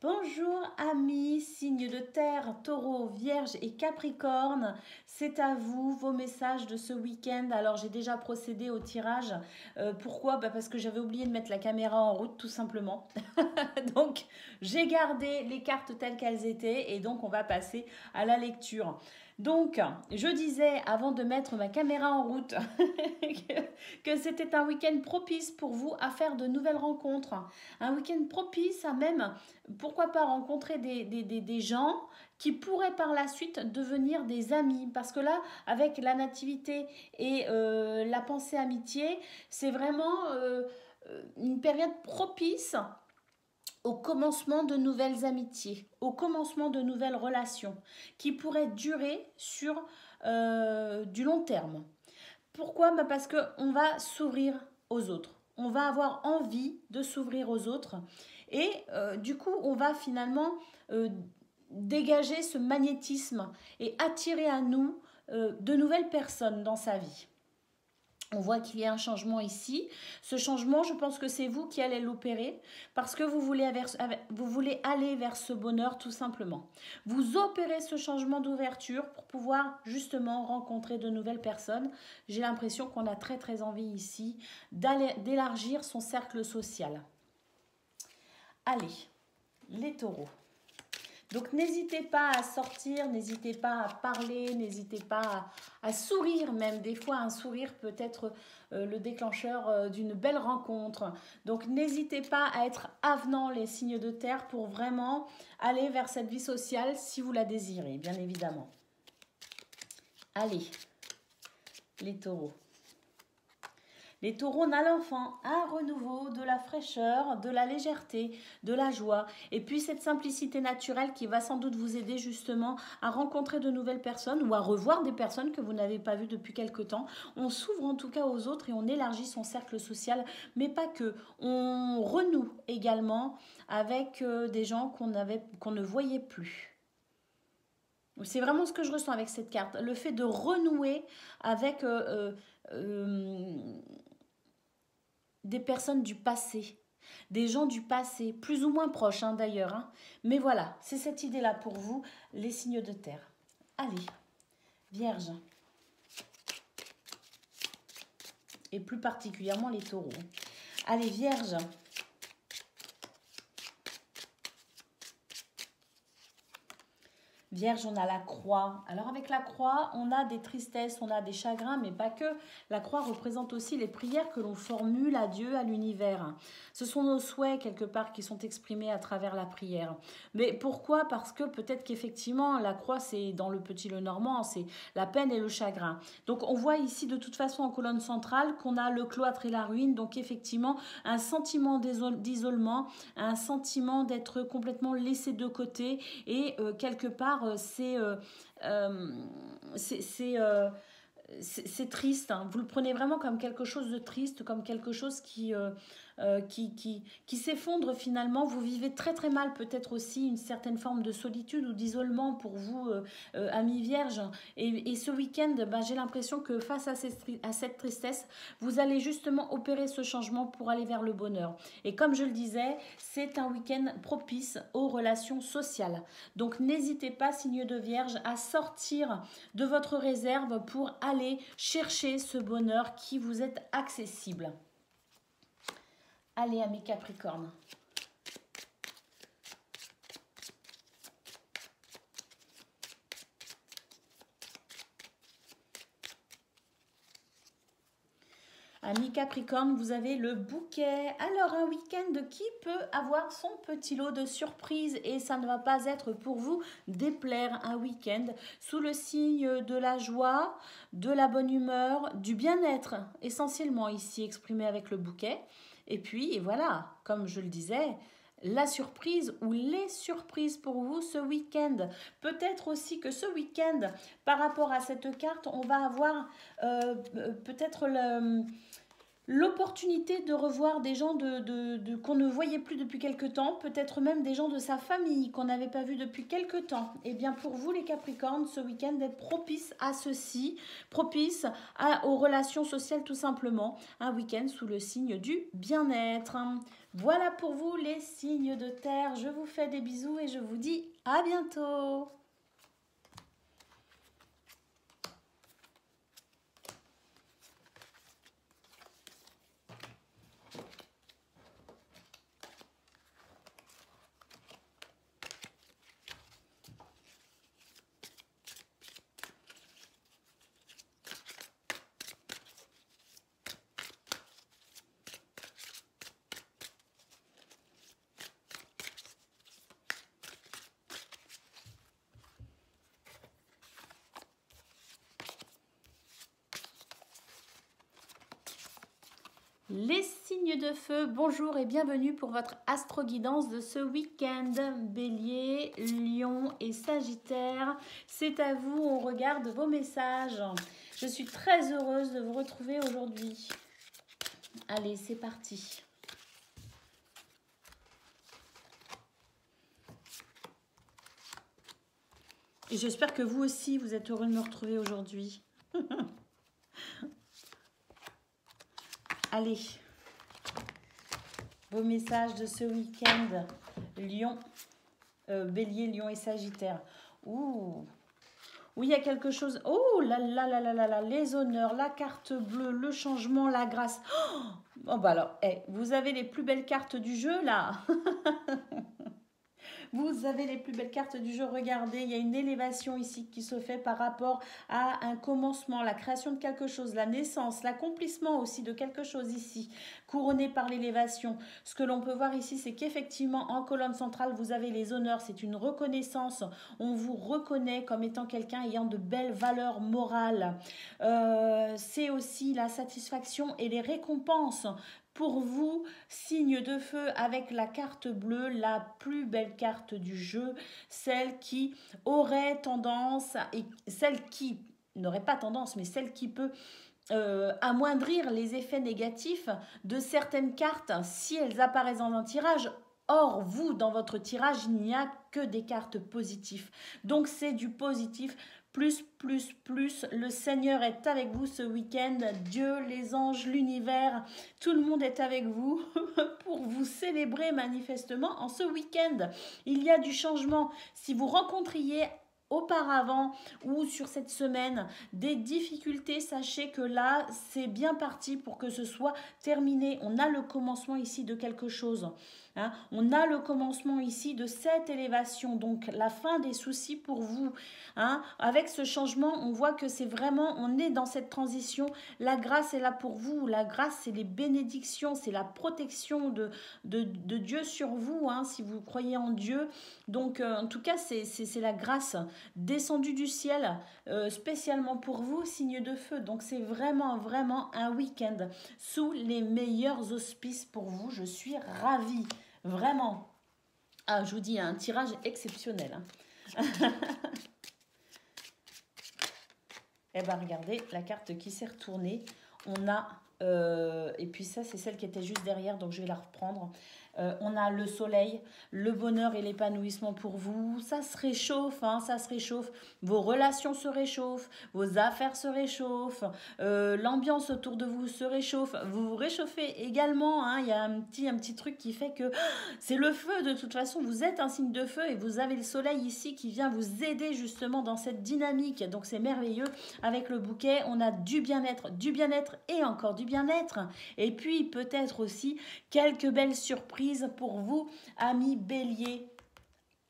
Bonjour amis, signes de terre, taureau, vierge et capricorne, c'est à vous vos messages de ce week-end. Alors j'ai déjà procédé au tirage. Pourquoi? Parce que j'avais oublié de mettre la caméra en route tout simplement. Donc j'ai gardé les cartes telles qu'elles étaient et donc on va passer à la lecture. Donc, je disais avant de mettre ma caméra en route que c'était un week-end propice pour vous à faire de nouvelles rencontres. Un week-end propice à même, pourquoi pas rencontrer des gens qui pourraient par la suite devenir des amis. Parce que là, avec la nativité et la pensée amitié, c'est vraiment une période propice au commencement de nouvelles amitiés, au commencement de nouvelles relations qui pourraient durer sur du long terme. Pourquoi? Parce qu'on va s'ouvrir aux autres. On va avoir envie de s'ouvrir aux autres et du coup on va finalement dégager ce magnétisme et attirer à nous de nouvelles personnes dans sa vie. On voit qu'il y a un changement ici. Ce changement, je pense que c'est vous qui allez l'opérer parce que vous voulez aller vers ce bonheur tout simplement. Vous opérez ce changement d'ouverture pour pouvoir justement rencontrer de nouvelles personnes. J'ai l'impression qu'on a très très envie ici d'élargir son cercle social. Allez, les taureaux. Donc n'hésitez pas à sortir, n'hésitez pas à parler, n'hésitez pas à sourire même. Des fois, un sourire peut être le déclencheur d'une belle rencontre. Donc n'hésitez pas à être avenant les signes de terre pour vraiment aller vers cette vie sociale si vous la désirez, bien évidemment. Allez, les taureaux. Les taureaux, on a l'enfant, un renouveau, de la fraîcheur, de la légèreté, de la joie. Et puis cette simplicité naturelle qui va sans doute vous aider justement à rencontrer de nouvelles personnes ou à revoir des personnes que vous n'avez pas vues depuis quelque temps. On s'ouvre en tout cas aux autres et on élargit son cercle social, mais pas que. On renoue également avec des gens qu'on ne voyait plus. C'est vraiment ce que je ressens avec cette carte. Le fait de renouer avec des personnes du passé, des gens du passé, plus ou moins proches d'ailleurs. Mais voilà, c'est cette idée-là pour vous, les signes de terre. Allez, Vierge. Et plus particulièrement les taureaux. Allez, Vierge. Vierge, on a la croix. Alors avec la croix, on a des tristesses, on a des chagrins, mais pas que. La croix représente aussi les prières que l'on formule à Dieu, à l'univers. Ce sont nos souhaits, quelque part, qui sont exprimés à travers la prière. Mais pourquoi? Parce que peut-être qu'effectivement, la croix, c'est dans le petit le normand, c'est la peine et le chagrin. Donc on voit ici, de toute façon, en colonne centrale, qu'on a le cloître et la ruine. Donc effectivement, un sentiment d'isolement, un sentiment d'être complètement laissé de côté et quelque part, c'est triste. Vous le prenez vraiment comme quelque chose de triste, comme quelque chose qui s'effondre finalement. Vous vivez très très mal peut-être aussi une certaine forme de solitude ou d'isolement pour vous, amis vierges. Et ce week-end, j'ai l'impression que face à cette tristesse, vous allez justement opérer ce changement pour aller vers le bonheur. Et comme je le disais, c'est un week-end propice aux relations sociales. Donc n'hésitez pas, signe de vierge, à sortir de votre réserve pour aller chercher ce bonheur qui vous est accessible. Allez, amis Capricornes. Amis Capricorne, vous avez le bouquet. Alors, un week-end qui peut avoir son petit lot de surprises et ça ne va pas être pour vous déplaire. Un week-end sous le signe de la joie, de la bonne humeur, du bien-être, essentiellement ici exprimé avec le bouquet. Et puis, et voilà, comme je le disais, la surprise ou les surprises pour vous ce week-end. Peut-être aussi que ce week-end, par rapport à cette carte, on va avoir peut-être l'opportunité de revoir des gens qu'on ne voyait plus depuis quelque temps, peut-être même des gens de sa famille qu'on n'avait pas vu depuis quelque temps. Et bien pour vous les Capricornes, ce week-end est propice à ceci, propice aux relations sociales tout simplement. Un week-end sous le signe du bien-être. Voilà pour vous les signes de terre. Je vous fais des bisous et je vous dis à bientôt. Les signes de feu, bonjour et bienvenue pour votre astro-guidance de ce week-end. Bélier, Lion et Sagittaire, c'est à vous, on regarde vos messages. Je suis très heureuse de vous retrouver aujourd'hui. Allez, c'est parti. Et j'espère que vous aussi, vous êtes heureux de me retrouver aujourd'hui. Allez, vos messages de ce week-end, Lion, Bélier, Lion et Sagittaire. Ouh, oui, il y a quelque chose. Oh là là là là là là, les honneurs, la carte bleue, le changement, la grâce. Oh bah alors, vous avez les plus belles cartes du jeu là. Vous avez les plus belles cartes du jeu. Regardez, il y a une élévation ici qui se fait par rapport à un commencement, la création de quelque chose, la naissance, l'accomplissement aussi de quelque chose ici, couronné par l'élévation. Ce que l'on peut voir ici, c'est qu'effectivement, en colonne centrale, vous avez les honneurs. C'est une reconnaissance. On vous reconnaît comme étant quelqu'un ayant de belles valeurs morales. C'est aussi la satisfaction et les récompenses. Pour vous, signe de feu avec la carte bleue, la plus belle carte du jeu, celle qui aurait tendance, et celle qui n'aurait pas tendance, mais celle qui peut amoindrir les effets négatifs de certaines cartes si elles apparaissent dans un tirage. Or, vous, dans votre tirage, il n'y a que des cartes positives. Donc, c'est du positif. Plus, plus, plus, le Seigneur est avec vous ce week-end. Dieu, les anges, l'univers, tout le monde est avec vous pour vous célébrer manifestement en ce week-end. Il y a du changement. Si vous rencontriez auparavant ou sur cette semaine des difficultés, sachez que là, c'est bien parti pour que ce soit terminé. On a le commencement ici de quelque chose. Hein, on a le commencement ici de cette élévation, donc la fin des soucis pour vous. Hein. Avec ce changement, on voit que c'est vraiment, on est dans cette transition. La grâce est là pour vous. La grâce, c'est les bénédictions, c'est la protection de Dieu sur vous, hein, si vous croyez en Dieu. Donc, en tout cas, c'est la grâce descendue du ciel, spécialement pour vous, signe de feu. Donc, c'est vraiment, vraiment un week-end sous les meilleurs auspices pour vous. Je suis ravie. Vraiment. Ah, je vous dis, un tirage exceptionnel. Hein. Eh bien, regardez, la carte qui s'est retournée. On a, et puis ça, c'est celle qui était juste derrière, donc je vais la reprendre. On a le soleil, le bonheur et l'épanouissement pour vous. Ça se réchauffe, hein, ça se réchauffe. Vos relations se réchauffent, vos affaires se réchauffent, l'ambiance autour de vous se réchauffe. Vous vous réchauffez également. Hein, il y a un petit truc qui fait que c'est le feu de toute façon. Vous êtes un signe de feu et vous avez le soleil ici qui vient vous aider justement dans cette dynamique. Donc c'est merveilleux. Avec le bouquet, on a du bien-être et encore du bien-être. Et puis peut-être aussi quelques belles surprises pour vous, amis béliers.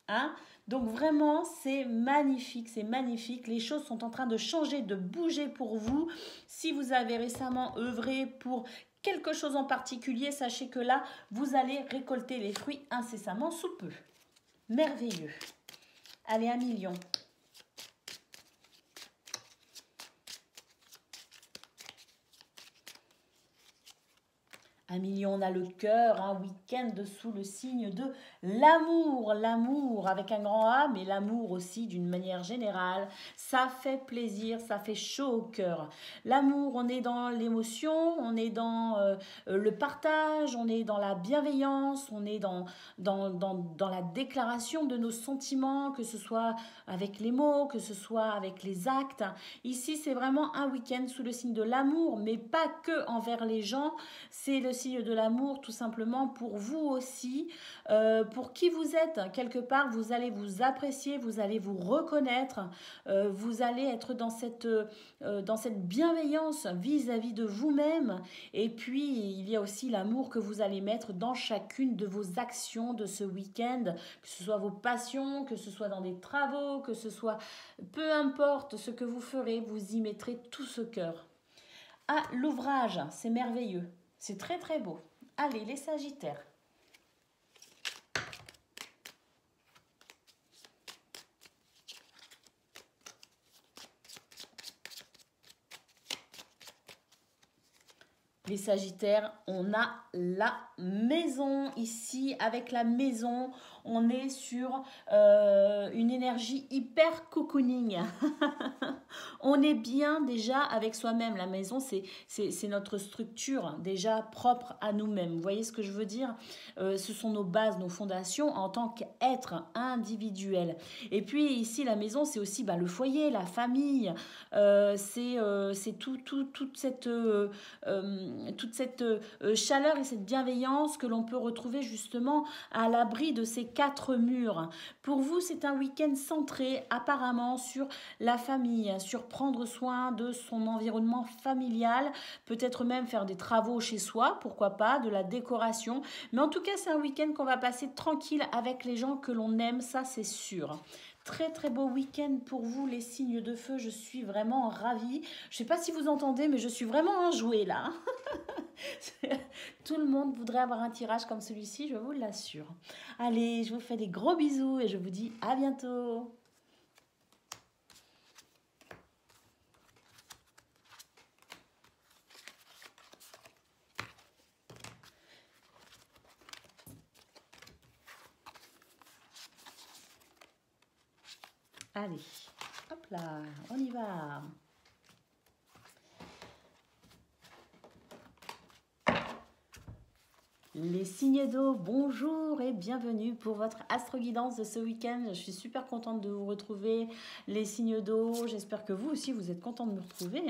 Hein? Donc vraiment, c'est magnifique, c'est magnifique. Les choses sont en train de changer, de bouger pour vous. Si vous avez récemment œuvré pour quelque chose en particulier, sachez que là, vous allez récolter les fruits incessamment sous peu. Merveilleux. Allez, 1 million. Un million, on a le cœur, un week-end sous le signe de l'amour. L'amour avec un grand A, mais l'amour aussi d'une manière générale. Ça fait plaisir, ça fait chaud au cœur. L'amour, on est dans l'émotion, on est dans le partage, on est dans la bienveillance, on est dans la déclaration de nos sentiments, que ce soit avec les mots, que ce soit avec les actes. Ici, c'est vraiment un week-end sous le signe de l'amour, mais pas que envers les gens. C'est le signe de l'amour tout simplement pour vous aussi, pour qui vous êtes. Quelque part, vous allez vous apprécier, vous allez vous reconnaître, vous allez être dans cette bienveillance vis-à-vis de vous-même. Et puis, il y a aussi l'amour que vous allez mettre dans chacune de vos actions de ce week-end, que ce soit vos passions, que ce soit dans des travaux, que ce soit peu importe ce que vous ferez, vous y mettrez tout ce cœur. Ah, l'ouvrage, c'est merveilleux. C'est très très beau. Allez, les Sagittaires. Les Sagittaires, on a la maison ici. Avec la maison, on est sur une énergie hyper cocooning. On est bien déjà avec soi-même. La maison, c'est notre structure déjà propre à nous-mêmes. Vous voyez ce que je veux dire? Ce sont nos bases, nos fondations en tant qu'être individuel. Et puis ici, la maison, c'est aussi le foyer, la famille. C'est toute cette chaleur et cette bienveillance que l'on peut retrouver justement à l'abri de ces quatre murs. Pour vous, c'est un week-end centré apparemment sur la famille, sur prendre soin de son environnement familial, peut-être même faire des travaux chez soi, pourquoi pas, de la décoration. Mais en tout cas, c'est un week-end qu'on va passer tranquille avec les gens que l'on aime, ça c'est sûr. Très très beau week-end pour vous les signes de feu, je suis vraiment ravie. Je ne sais pas si vous entendez, mais je suis vraiment enjouée là. Tout le monde voudrait avoir un tirage comme celui-ci, je vous l'assure. Allez, je vous fais des gros bisous et je vous dis à bientôt. Allez, hop là, on y va. Les signes d'eau, bonjour et bienvenue pour votre astro-guidance de ce week-end. Je suis super contente de vous retrouver, les signes d'eau. J'espère que vous aussi, vous êtes contents de me retrouver.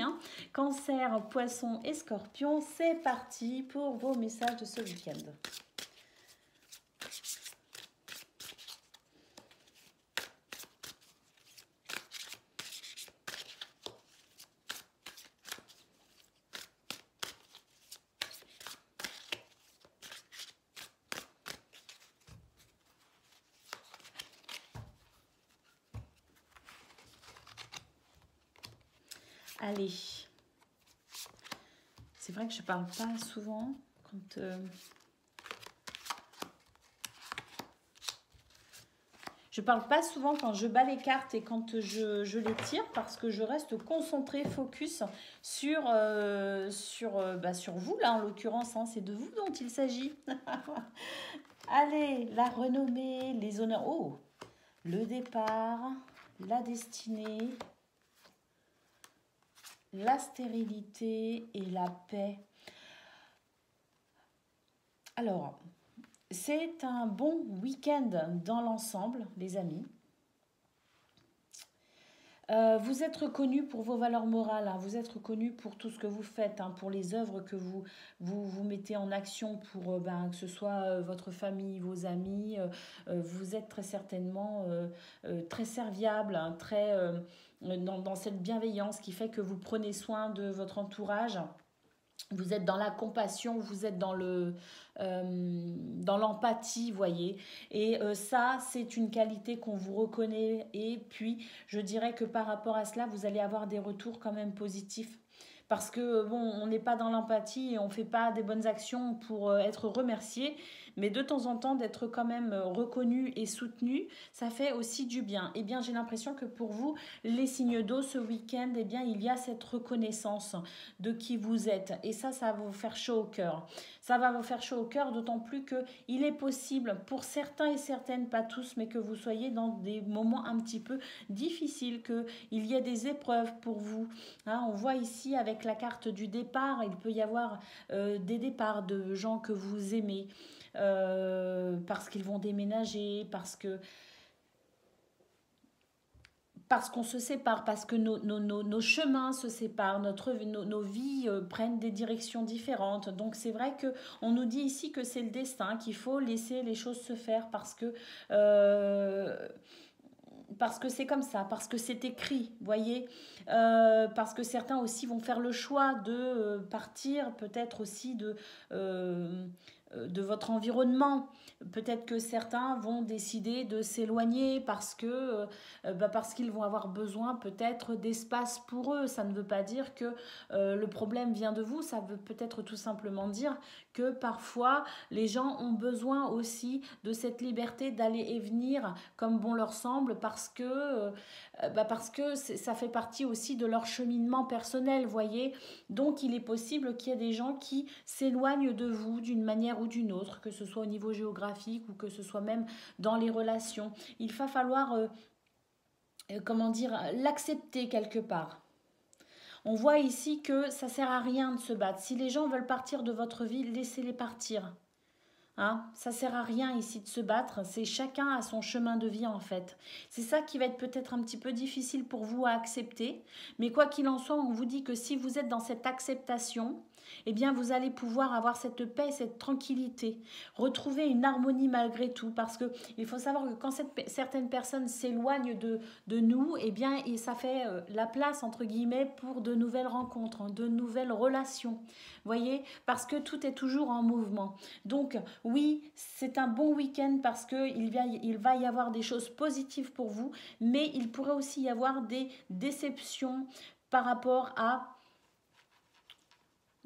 Cancer, poisson et scorpion, c'est parti pour vos messages de ce week-end. Allez, c'est vrai que je parle pas souvent quand je parle pas souvent quand je bats les cartes et quand je les tire parce que je reste concentrée, focus sur vous là en l'occurrence, c'est de vous dont il s'agit. Allez, la renommée, les honneurs, le départ, la destinée, la stérilité et la paix. Alors, c'est un bon week-end dans l'ensemble, les amis. Vous êtes reconnus pour vos valeurs morales, vous êtes reconnus pour tout ce que vous faites, pour les œuvres que vous mettez en action pour que ce soit votre famille, vos amis. Vous êtes très certainement très serviable, très dans cette bienveillance qui fait que vous prenez soin de votre entourage. Vous êtes dans la compassion, vous êtes dans l'empathie, voyez. Et ça, c'est une qualité qu'on vous reconnaît. Et puis, je dirais que par rapport à cela, vous allez avoir des retours quand même positifs. Parce que, on n'est pas dans l'empathie et on ne fait pas des bonnes actions pour être remercié. mais de temps en temps d'être quand même reconnu et soutenu, ça fait aussi du bien. Eh bien, j'ai l'impression que pour vous, les signes d'eau, ce week-end, eh bien, il y a cette reconnaissance de qui vous êtes. Et ça va vous faire chaud au cœur. Ça va vous faire chaud au cœur, d'autant plus que il est possible, pour certains et certaines, pas tous, mais que vous soyez dans des moments un petit peu difficiles, qu'il y ait des épreuves pour vous. Hein, on voit ici avec la carte du départ, il peut y avoir des départs de gens que vous aimez, parce qu'ils vont déménager, parce qu'on se sépare, parce que nos chemins se séparent, nos vies prennent des directions différentes. Donc c'est vrai qu'on nous dit ici que c'est le destin, qu'il faut laisser les choses se faire euh, parce que c'est comme ça, parce que c'est écrit, voyez, parce que certains aussi vont faire le choix de partir, peut-être aussi de votre environnement. Peut-être que certains vont décider de s'éloigner parce qu'ils vont avoir besoin peut-être d'espace pour eux. Ça ne veut pas dire que le problème vient de vous, ça veut peut-être tout simplement dire que parfois les gens ont besoin aussi de cette liberté d'aller et venir comme bon leur semble parce que ça fait partie aussi de leur cheminement personnel, voyez. Donc il est possible qu'il y ait des gens qui s'éloignent de vous d'une manière ou d'une autre, que ce soit au niveau géographique ou que ce soit même dans les relations. Il va falloir, comment dire, l'accepter quelque part. On voit ici que ça sert à rien de se battre. Si les gens veulent partir de votre vie, laissez-les partir. Hein, ça sert à rien ici de se battre, c'est chacun à son chemin de vie en fait. C'est ça qui va être peut-être un petit peu difficile pour vous à accepter, mais quoi qu'il en soit, on vous dit que si vous êtes dans cette acceptation, eh bien vous allez pouvoir avoir cette paix, cette tranquillité, retrouver une harmonie malgré tout, parce que il faut savoir que quand certaines personnes s'éloignent de nous, eh bien et ça fait la place entre guillemets pour de nouvelles rencontres, hein, de nouvelles relations, voyez, parce que tout est toujours en mouvement. Donc oui, c'est un bon week-end parce qu'il va y avoir des choses positives pour vous, mais il pourrait aussi y avoir des déceptions par rapport à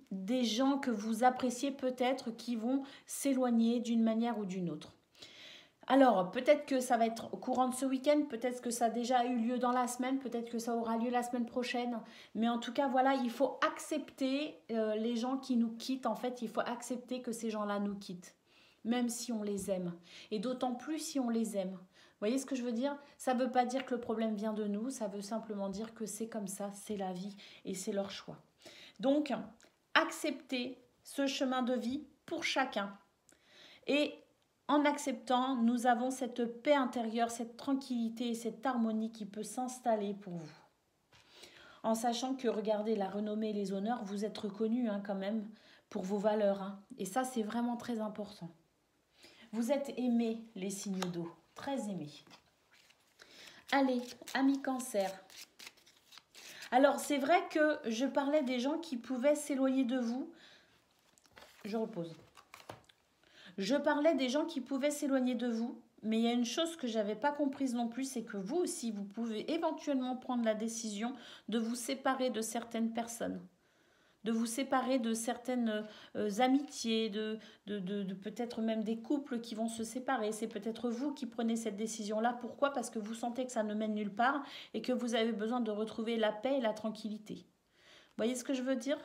des gens que vous appréciez peut-être qui vont s'éloigner d'une manière ou d'une autre. Alors, peut-être que ça va être au courant de ce week-end, peut-être que ça a déjà eu lieu dans la semaine, peut-être que ça aura lieu la semaine prochaine. Mais en tout cas, voilà, il faut accepter les gens qui nous quittent. En fait, il faut accepter que ces gens-là nous quittent, même si on les aime. Et d'autant plus si on les aime. Vous voyez ce que je veux dire? Ça ne veut pas dire que le problème vient de nous, ça veut simplement dire que c'est comme ça, c'est la vie et c'est leur choix. Donc, accepter ce chemin de vie pour chacun. Et en acceptant, nous avons cette paix intérieure, cette tranquillité et cette harmonie qui peut s'installer pour vous. En sachant que, regardez, la renommée et les honneurs, vous êtes reconnus quand même pour vos valeurs. Hein. Et ça, c'est vraiment très important. Vous êtes aimés, les signes d'eau, très aimés. Allez, amis Cancer. Alors, c'est vrai que je parlais des gens qui pouvaient s'éloigner de vous. Je repose. Je parlais des gens qui pouvaient s'éloigner de vous, mais il y a une chose que je n'avais pas comprise non plus, c'est que vous aussi, vous pouvez éventuellement prendre la décision de vous séparer de certaines personnes, de vous séparer de certaines amitiés, de peut-être même des couples qui vont se séparer. C'est peut-être vous qui prenez cette décision-là. Pourquoi? Parce que vous sentez que ça ne mène nulle part et que vous avez besoin de retrouver la paix et la tranquillité. Vous voyez ce que je veux dire?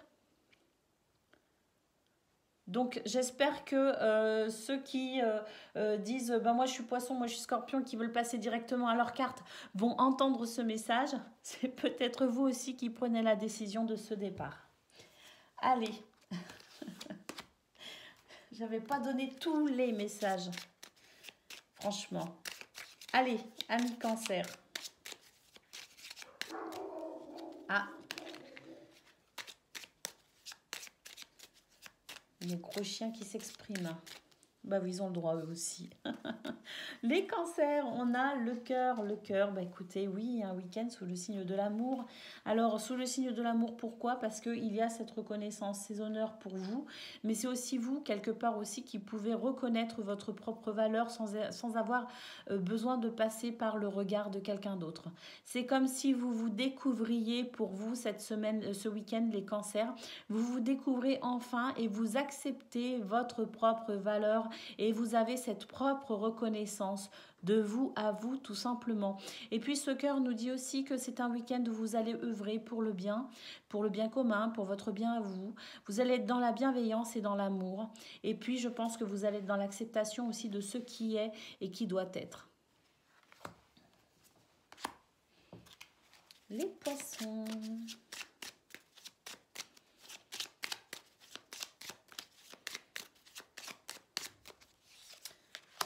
Donc j'espère que ceux qui disent ben moi je suis poisson, moi je suis scorpion, qui veulent passer directement à leur carte vont entendre ce message. C'est peut-être vous aussi qui prenez la décision de ce départ. Allez, j'avais pas donné tous les messages, franchement. Allez, amis Cancer. Ah, les gros chiens qui s'expriment. Bah oui, ils ont le droit eux aussi. Les cancers, on a le cœur. Le cœur, bah écoutez, oui, un week-end sous le signe de l'amour. Alors, sous le signe de l'amour, pourquoi? Parce qu'il y a cette reconnaissance, ces honneurs pour vous, mais c'est aussi vous, quelque part aussi, qui pouvez reconnaître votre propre valeur sans avoir besoin de passer par le regard de quelqu'un d'autre. C'est comme si vous vous découvriez pour vous cette semaine, ce week-end, les cancers. Vous vous découvrez enfin et vous acceptez votre propre valeur et vous avez cette propre reconnaissance de vous à vous tout simplement. Et puis ce cœur nous dit aussi que c'est un week-end où vous allez œuvrer pour le bien commun, pour votre bien à vous. Vous allez être dans la bienveillance et dans l'amour. Et puis je pense que vous allez être dans l'acceptation aussi de ce qui est et qui doit être. Les poissons.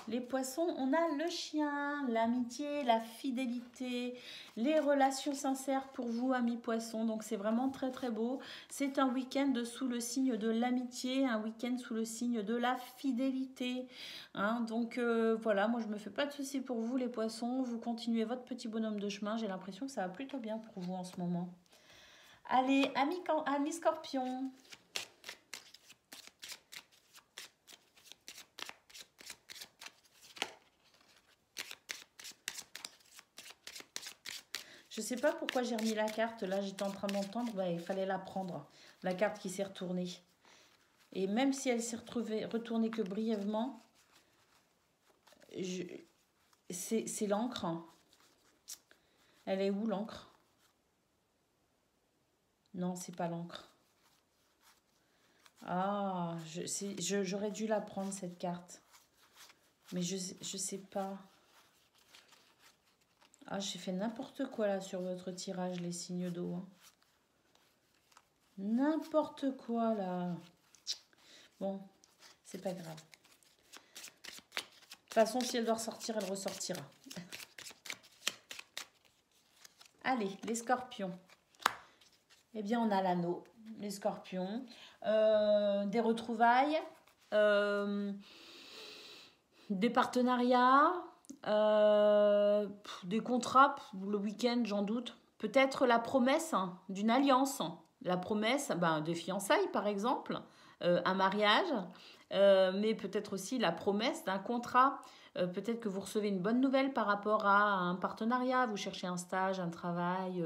Les poissons, on a le chien, l'amitié, la fidélité, les relations sincères pour vous, amis poissons. Donc c'est vraiment très très beau. C'est un week-end sous le signe de l'amitié, un week-end sous le signe de la fidélité. Hein, donc voilà, moi je me fais pas de soucis pour vous les poissons. Vous continuez votre petit bonhomme de chemin. J'ai l'impression que ça va plutôt bien pour vous en ce moment. Allez, amis scorpions. Je sais pas pourquoi j'ai remis la carte. Là, j'étais en train d'entendre. Bah, il fallait la prendre. La carte qui s'est retournée. Et même si elle s'est retournée que brièvement, c'est l'encre. Elle est où l'encre? Non, c'est pas l'encre. Ah, j'aurais dû la prendre cette carte. Mais je sais pas. Ah, j'ai fait n'importe quoi là sur votre tirage, les signes d'eau. Hein. N'importe quoi là. Bon, c'est pas grave. De toute façon, si elle doit ressortir, elle ressortira. Allez, les scorpions. Eh bien, on a l'anneau, les scorpions. Des retrouvailles. Des partenariats. Des contrats, le week-end, j'en doute. Peut-être la promesse d'une alliance. La promesse des fiançailles, par exemple. Un mariage. Mais peut-être aussi la promesse d'un contrat. Peut-être que vous recevez une bonne nouvelle par rapport à un partenariat, vous cherchez un stage, un travail,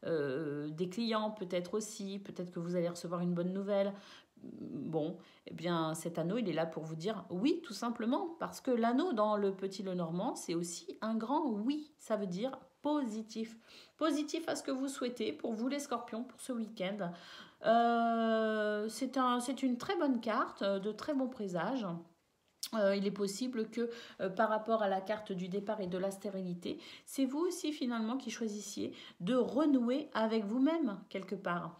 des clients peut-être aussi, peut-être que vous allez recevoir une bonne nouvelle. Bon, eh bien cet anneau, il est là pour vous dire oui, tout simplement, parce que l'anneau dans le petit Lenormand, c'est aussi un grand oui, ça veut dire positif. Positif à ce que vous souhaitez pour vous les scorpions pour ce week-end. C'est une très bonne carte, de très bons présages. Il est possible que par rapport à la carte du départ et de la stérilité, c'est vous aussi finalement qui choisissiez de renouer avec vous-même quelque part.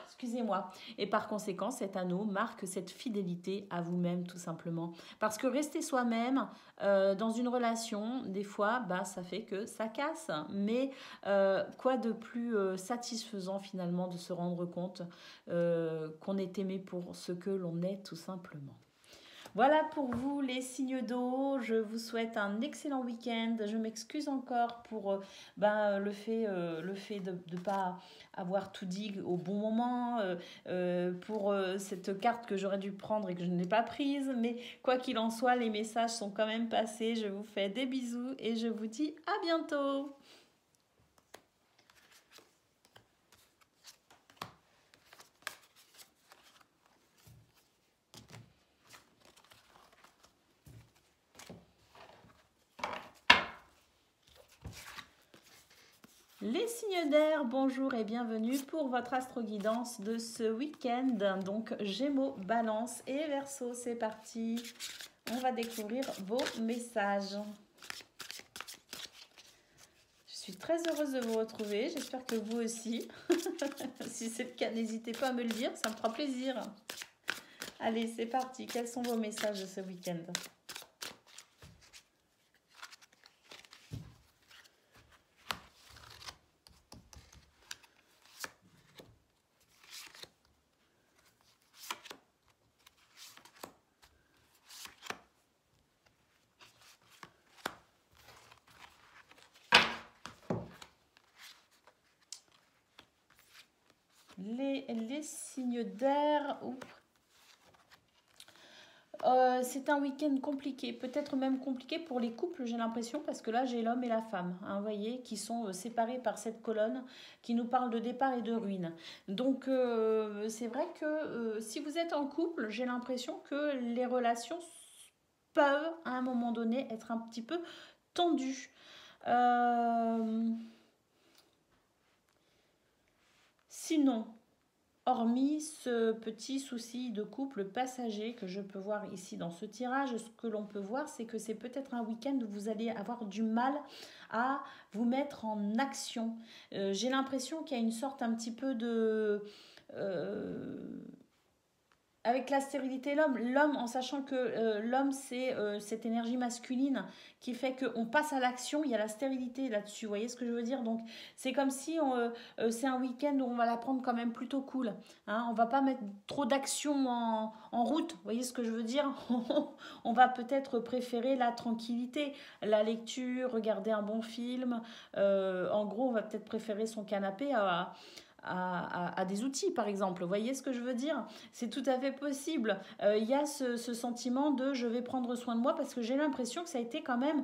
Excusez-moi. Et par conséquent, cet anneau marque cette fidélité à vous-même tout simplement. Parce que rester soi-même dans une relation, des fois, ça fait que ça casse. Mais quoi de plus satisfaisant finalement de se rendre compte qu'on est aimé pour ce que l'on est tout simplement. Voilà pour vous les signes d'eau, je vous souhaite un excellent week-end, je m'excuse encore pour le fait de ne pas avoir tout dit au bon moment, pour cette carte que j'aurais dû prendre et que je n'ai pas prise, mais quoi qu'il en soit, les messages sont quand même passés, je vous fais des bisous et je vous dis à bientôt. Les signes d'air, bonjour et bienvenue pour votre astro-guidance de ce week-end. Donc Gémeaux, Balance et Verseau, c'est parti. On va découvrir vos messages. Je suis très heureuse de vous retrouver, j'espère que vous aussi. Si c'est le cas, n'hésitez pas à me le dire, ça me fera plaisir. Allez, c'est parti. Quels sont vos messages de ce week-end ? les signes d'air. C'est un week-end compliqué, peut-être même compliqué pour les couples, j'ai l'impression, parce que là j'ai l'homme et la femme, hein, vous voyez, qui sont séparés par cette colonne qui nous parle de départ et de ruine. Donc c'est vrai que si vous êtes en couple, j'ai l'impression que les relations peuvent à un moment donné être un petit peu tendues. Sinon, hormis ce petit souci de couple passager que je peux voir ici dans ce tirage, ce que l'on peut voir, c'est que c'est peut-être un week-end où vous allez avoir du mal à vous mettre en action. J'ai l'impression qu'il y a une sorte un petit peu de... avec la stérilité, l'homme, en sachant que l'homme, c'est cette énergie masculine qui fait qu'on passe à l'action, il y a la stérilité là-dessus, vous voyez ce que je veux dire? Donc, c'est comme si c'est un week-end où on va la prendre quand même plutôt cool. Hein, on va pas mettre trop d'action en route, vous voyez ce que je veux dire? On va peut-être préférer la tranquillité, la lecture, regarder un bon film. En gros, on va peut-être préférer son canapé à des outils, par exemple. Vous voyez ce que je veux dire? C'est tout à fait possible. Il y a ce sentiment de je vais prendre soin de moi parce que j'ai l'impression que ça a été quand même,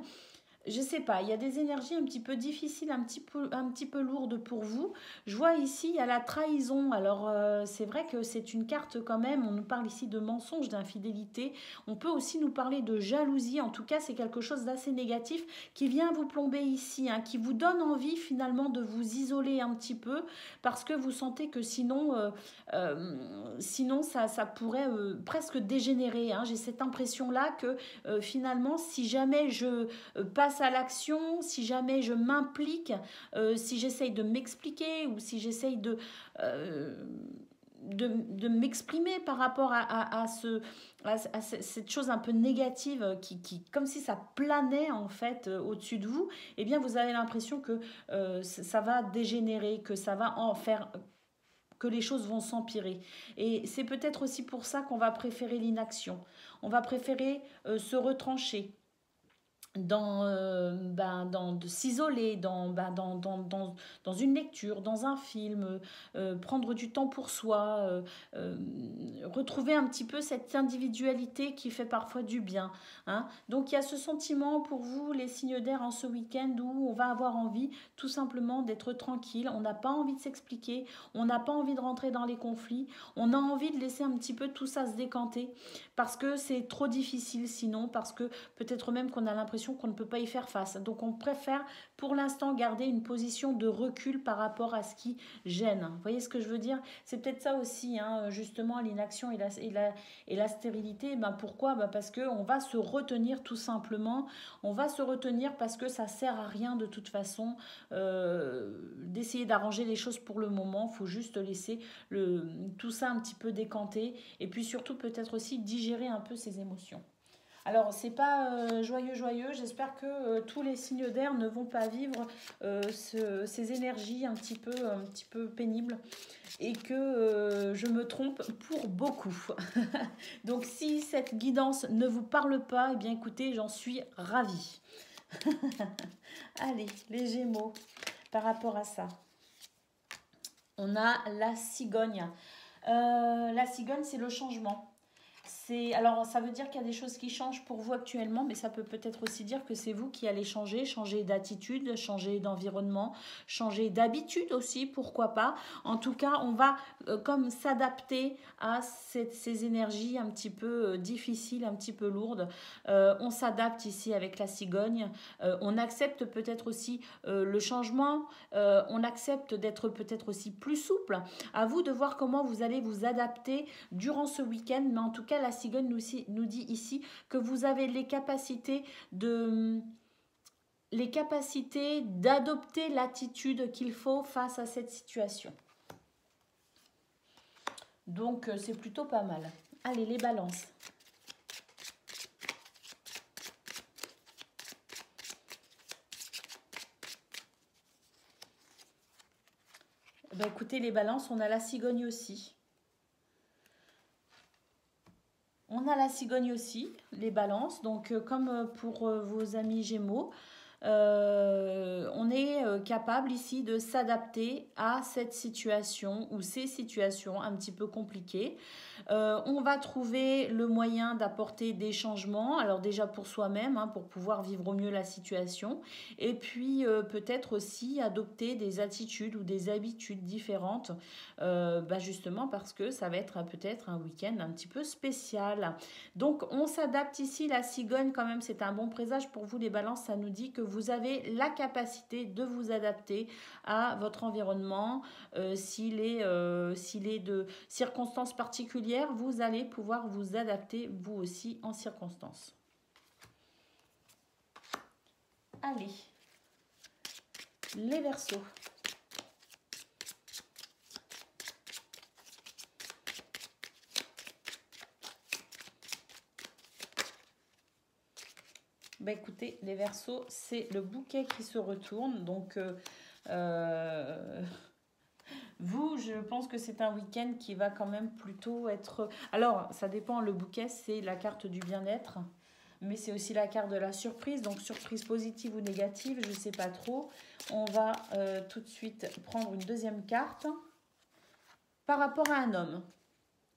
je sais pas, il y a des énergies un petit peu difficiles, un petit peu lourdes pour vous. Je vois ici, il y a la trahison. Alors, c'est vrai que c'est une carte quand même. On nous parle ici de mensonge, d'infidélité. On peut aussi nous parler de jalousie. En tout cas, c'est quelque chose d'assez négatif qui vient vous plomber ici, hein, qui vous donne envie finalement de vous isoler un petit peu parce que vous sentez que sinon ça pourrait presque dégénérer. Hein. J'ai cette impression-là que finalement, si jamais je passe à l'action, si jamais je m'implique, si j'essaye de m'expliquer ou si j'essaye euh, de m'exprimer par rapport à cette chose un peu négative comme si ça planait en fait au-dessus de vous, eh bien vous avez l'impression que ça va dégénérer, que ça va en faire que les choses vont s'empirer. Et c'est peut-être aussi pour ça qu'on va préférer l'inaction. On va préférer se retrancher de s'isoler dans une lecture, dans un film, prendre du temps pour soi, retrouver un petit peu cette individualité qui fait parfois du bien. Hein. Donc il y a ce sentiment pour vous, les signes d'air, en ce week-end où on va avoir envie tout simplement d'être tranquille, on n'a pas envie de s'expliquer, on n'a pas envie de rentrer dans les conflits, on a envie de laisser un petit peu tout ça se décanter parce que c'est trop difficile sinon, parce que peut-être même qu'on a l'impression qu'on ne peut pas y faire face. Donc on préfère pour l'instant garder une position de recul par rapport à ce qui gêne. Vous voyez ce que je veux dire? C'est peut-être ça aussi, hein, justement, l'inaction et la stérilité. Ben pourquoi? Ben parce qu'on va se retenir tout simplement. On va se retenir parce que ça sert à rien de toute façon d'essayer d'arranger les choses pour le moment. Il faut juste laisser tout ça un petit peu décanter. Et puis surtout peut-être aussi digérer un peu ses émotions. Alors, c'est pas joyeux. J'espère que tous les signes d'air ne vont pas vivre ces énergies un petit peu pénibles et que je me trompe pour beaucoup. Donc, si cette guidance ne vous parle pas, eh bien, écoutez, j'en suis ravie. Allez, les Gémeaux, par rapport à ça. On a la cigogne. La cigogne, c'est le changement. Alors, ça veut dire qu'il y a des choses qui changent pour vous actuellement, mais ça peut peut-être aussi dire que c'est vous qui allez changer d'attitude, changer d'environnement, changer d'habitude aussi, pourquoi pas. En tout cas, on va comme s'adapter à ces énergies un petit peu difficiles, un petit peu lourdes. On s'adapte ici avec la cigogne. On accepte peut-être aussi le changement. On accepte d'être peut-être aussi plus souple. À vous de voir comment vous allez vous adapter durant ce week-end, mais en tout cas, la cigogne nous dit ici que vous avez les capacités d'adopter l'attitude qu'il faut face à cette situation. Donc, c'est plutôt pas mal. Allez, les balances. Ben, écoutez, les balances, on a la cigogne aussi. On a la cigogne aussi, les balances. Donc, comme pour vos amis Gémeaux, on est capable ici de s'adapter à cette situation ou ces situations un petit peu compliquées. On va trouver le moyen d'apporter des changements, alors déjà pour soi-même, hein, pour pouvoir vivre au mieux la situation, et puis peut-être aussi adopter des attitudes ou des habitudes différentes, justement parce que ça va être peut-être un week-end un petit peu spécial. Donc on s'adapte ici, la cigogne quand même, c'est un bon présage pour vous les balances, ça nous dit que vous avez la capacité de vous adapter à votre environnement. S'il est de circonstances particulières, vous allez pouvoir vous adapter vous aussi en circonstances. Allez, les Verseaux. Bah écoutez, les Verseaux, c'est le bouquet qui se retourne. Donc, vous, je pense que c'est un week-end qui va quand même plutôt être... Alors, ça dépend, le bouquet, c'est la carte du bien-être, mais c'est aussi la carte de la surprise. Donc, surprise positive ou négative, je ne sais pas trop. On va tout de suite prendre une deuxième carte. Par rapport à un homme.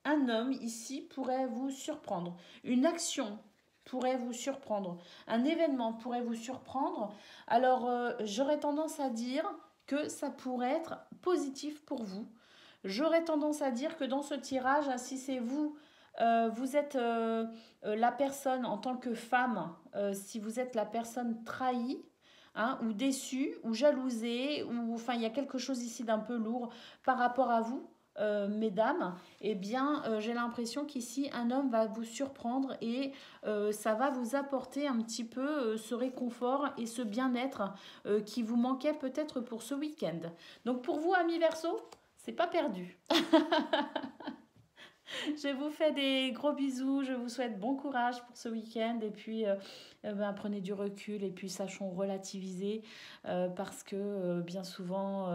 Un homme, ici, pourrait vous surprendre. Une action pourrait vous surprendre. Un événement pourrait vous surprendre. Alors, j'aurais tendance à dire que ça pourrait être positif pour vous. J'aurais tendance à dire que dans ce tirage, si c'est vous, vous êtes la personne en tant que femme, si vous êtes la personne trahie, hein, ou déçue, ou jalousée, ou enfin il y a quelque chose ici d'un peu lourd par rapport à vous, mesdames, eh bien, j'ai l'impression qu'ici, un homme va vous surprendre et ça va vous apporter un petit peu ce réconfort et ce bien-être qui vous manquait peut-être pour ce week-end. Donc, pour vous, amis Verseau, c'est pas perdu. Je vous fais des gros bisous, je vous souhaite bon courage pour ce week-end et puis prenez du recul et puis sachons relativiser parce que bien souvent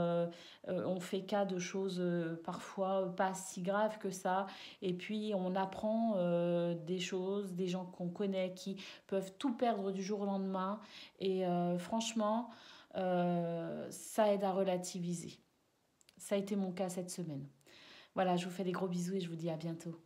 on fait cas de choses parfois pas si graves que ça et puis on apprend des choses, des gens qu'on connaît qui peuvent tout perdre du jour au lendemain et franchement ça aide à relativiser. Ça a été mon cas cette semaine. Voilà, je vous fais des gros bisous et je vous dis à bientôt.